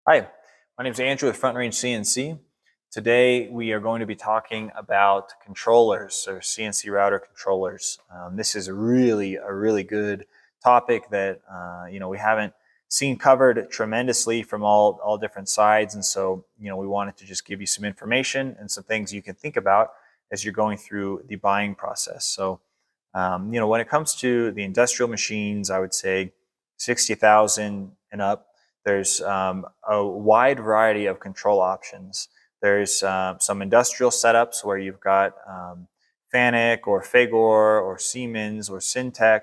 Hi, my name is Andrew with Front Range CNC. Today we are going to be talking about controllers or CNC router controllers. This is a really good topic that we haven't seen covered tremendously from all different sides, and so we wanted to just give you some information and some things you can think about as you're going through the buying process. So when it comes to the industrial machines, I would say 60,000 and up. There's a wide variety of control options. There's some industrial setups where you've got Fanuc or Fagor or Siemens or Syntec,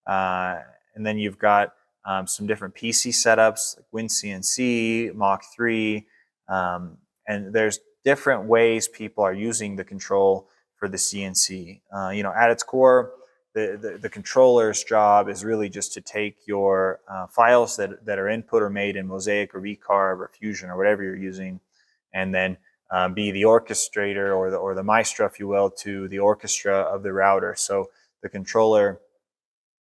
and then you've got some different PC setups like WinCNC, Mach 3, and there's different ways people are using the control for the CNC. At its core, the controller's job is really just to take your files that are input or made in Mosaic or VCarve or Fusion or whatever you're using, and then be the orchestrator or the maestro, if you will, to the orchestra of the router. So the controller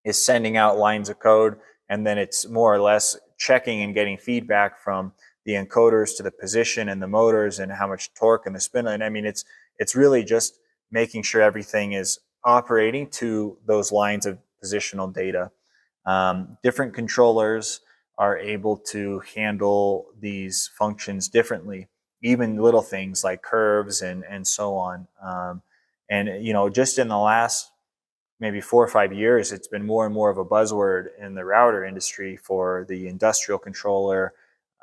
is sending out lines of code, and then it's more or less checking and getting feedback from the encoders to the position and the motors and how much torque and the spin. And I mean, it's really just making sure everything is operating to those lines of positional data. Different controllers are able to handle these functions differently, even little things like curves and so on. And just in the last maybe 4 or 5 years, it's been more and more of a buzzword in the router industry for the industrial controller.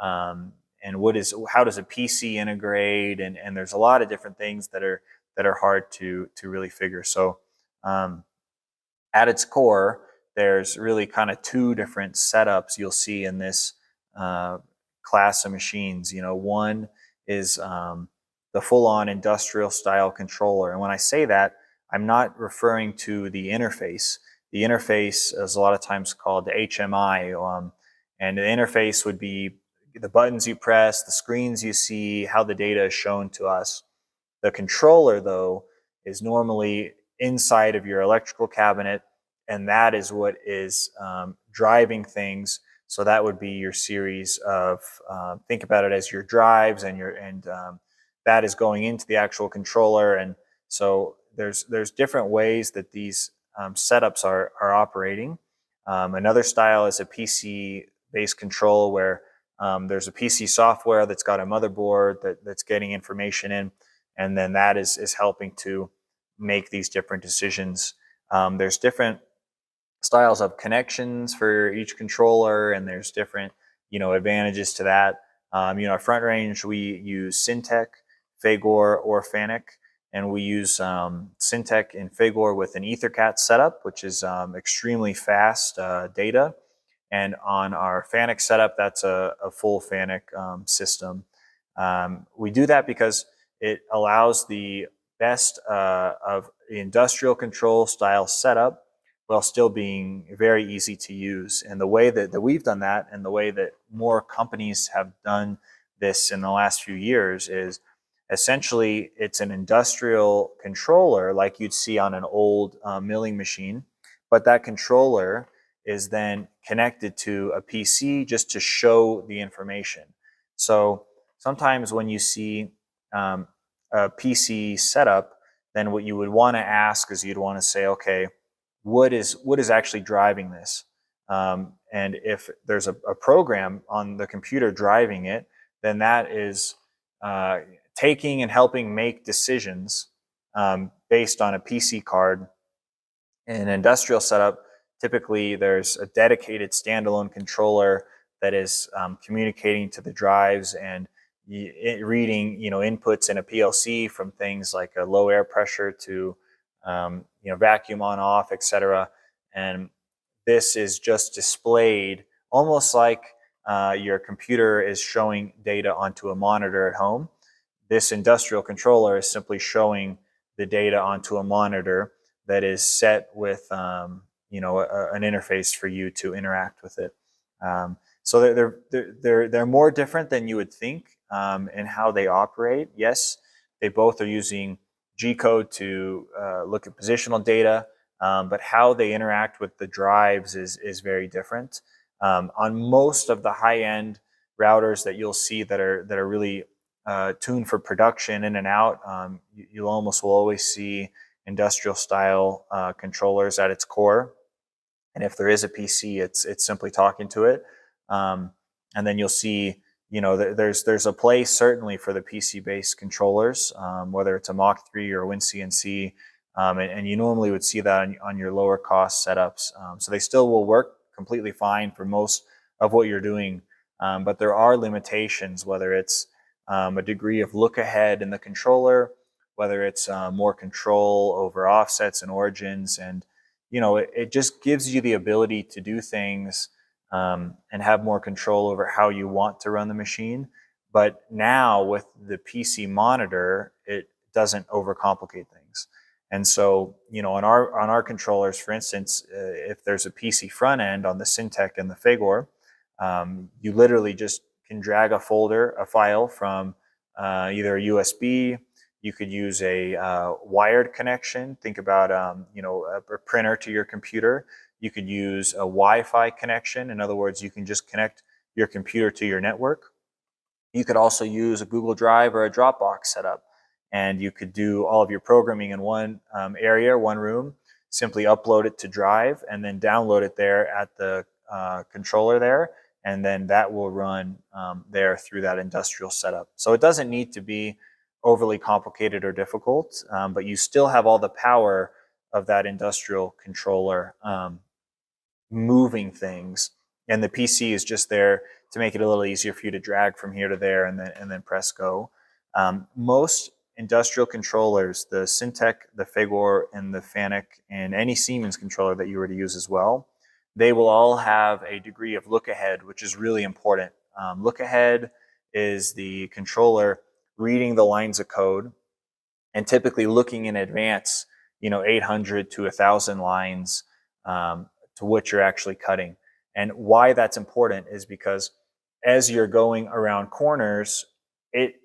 And how does a PC integrate? And there's a lot of different things that are hard to really figure. So at its core, there's really kind of two different setups you'll see in this class of machines. One is the full-on industrial style controller. And when I say that, I'm not referring to the interface. The interface is a lot of times called the HMI, and the interface would be the buttons you press, the screens you see, how the data is shown to us. The controller, though, is normally inside of your electrical cabinet, and that is what is driving things. So that would be your series of, think about it as your drives, and that is going into the actual controller. And so there's different ways that these setups are operating. Another style is a PC-based control where there's a PC software that's got a motherboard that's getting information in, and then that is helping to make these different decisions. There's different styles of connections for each controller, and there's different advantages to that. At Front Range, we use Syntec, Fagor, or Fanuc, and we use Syntec and Fagor with an EtherCAT setup, which is extremely fast data. And on our Fanuc setup, that's a full Fanuc system. We do that because it allows the best of the industrial control style setup while still being very easy to use. And the way that we've done that, and the way that more companies have done this in the last few years, is essentially it's an industrial controller like you'd see on an old milling machine, but that controller is then connected to a PC just to show the information. So sometimes when you see a PC setup, then what you would want to ask is you'd want to say, okay, what is actually driving this? And if there's a program on the computer driving it, then that is taking and helping make decisions based on a PC card. In an industrial setup, typically there's a dedicated standalone controller that is communicating to the drives and reading inputs in a PLC from things like a low air pressure to vacuum on off, etc. And this is just displayed almost like your computer is showing data onto a monitor at home. This industrial controller is simply showing the data onto a monitor that is set with an interface for you to interact with it. So they're more different than you would think in how they operate. Yes, they both are using G-code to look at positional data, but how they interact with the drives is very different. On most of the high-end routers that you'll see that are really tuned for production in and out. You almost will always see industrial style controllers at its core. And if there is a PC, it's simply talking to it. And then you'll see, there's a place certainly for the PC-based controllers, whether it's a Mach 3 or a WinCNC, and you normally would see that on your lower cost setups. So they still will work completely fine for most of what you're doing, but there are limitations, whether it's a degree of look ahead in the controller, whether it's more control over offsets and origins, and it just gives you the ability to do things and have more control over how you want to run the machine. But now with the PC monitor, it doesn't overcomplicate things. And so, on our controllers, for instance, if there's a PC front end on the Syntec and the Fagor, you literally just can drag a file from either a USB. You could use a wired connection. Think about a printer to your computer. You could use a Wi-Fi connection. In other words, you can just connect your computer to your network. You could also use a Google Drive or a Dropbox setup, and you could do all of your programming in one area, one room. Simply upload it to Drive and then download it there at the controller there, and then that will run there through that industrial setup. So it doesn't need to be overly complicated or difficult, but you still have all the power of that industrial controller moving things, and the PC is just there to make it a little easier for you to drag from here to there and then press go. Most industrial controllers, the Syntec, the Fagor, and the Fanuc, and any Siemens controller that you were to use as well, they will all have a degree of look ahead, which is really important. Look ahead is the controller reading the lines of code and typically looking in advance, 800 to 1,000 lines to what you're actually cutting. And why that's important is because as you're going around corners, it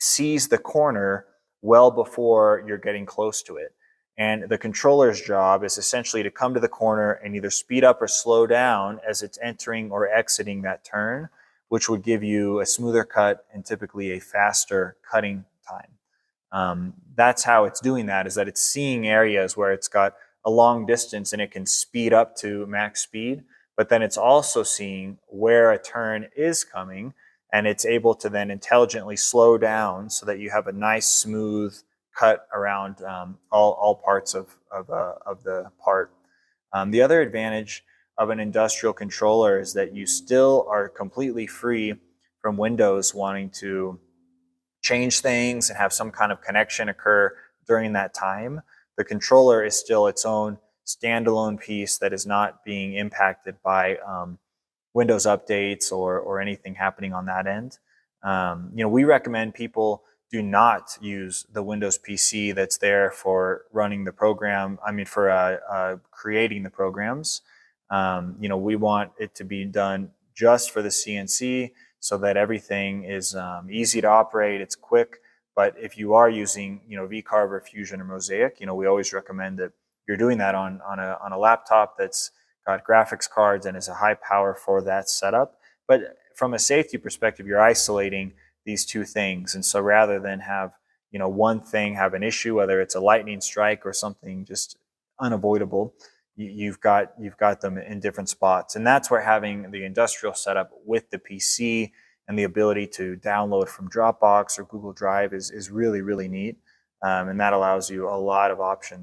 sees the corner well before you're getting close to it. And the controller's job is essentially to come to the corner and either speed up or slow down as it's entering or exiting that turn, which would give you a smoother cut and typically a faster cutting time. That's how it's doing that, is that it's seeing areas where it's got a long distance and it can speed up to max speed, but then it's also seeing where a turn is coming, and it's able to then intelligently slow down so that you have a nice smooth cut around all parts of the part. The other advantage of an industrial controller is that you still are completely free from Windows wanting to change things and have some kind of connection occur during that time. The controller is still its own standalone piece that is not being impacted by Windows updates or anything happening on that end. We recommend people do not use the Windows PC that's there for running the program. For creating the programs. We want it to be done just for the CNC so that everything is easy to operate, it's quick. But if you are using, VCarve, Fusion, or Mosaic, we always recommend that you're doing that on a laptop that's got graphics cards and is a high power for that setup. But from a safety perspective, you're isolating these two things. And so rather than have, one thing have an issue, whether it's a lightning strike or something just unavoidable, you've got them in different spots. And that's where having the industrial setup with the PC and the ability to download from Dropbox or Google Drive is really, really neat. And that allows you a lot of options.